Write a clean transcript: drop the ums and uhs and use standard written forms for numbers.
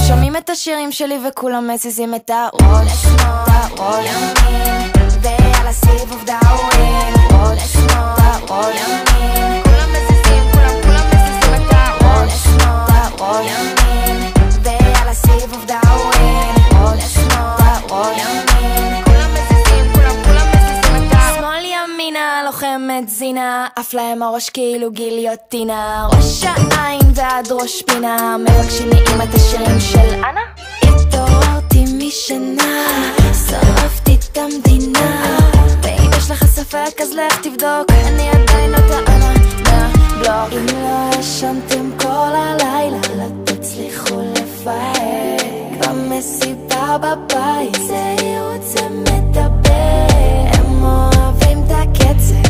שומעים את השירים שלי וכולם מזיזים את הראש, את הראש ימין, ועל הסיבוב דאווין, ראש, את הראש ימין, כולם מזיזים, כולם מזיזים את הראש, את הראש ימין, ועל הסיבוב דאווין, ראש, את הראש ימין, כולם מזיזים, כולם מזיזים את הראש. שמאל ימינה לוחמת זינה, אף להם הראש כאילו גיליוטינה, ראש העין ועד ראש פינה, מבקשים מאמא את השירים של אנה. התעוררתי משנה, שרפתי את המדינה, ואם יש לך ספק אז לך תבדוק, אני עדיין לא טענה מהבלוק. אם לא ישנתם כל הלילה לא תצליחו לפהק, במסיבה בבית זה ייעוץ מדבר, הם אוהבים את הקצב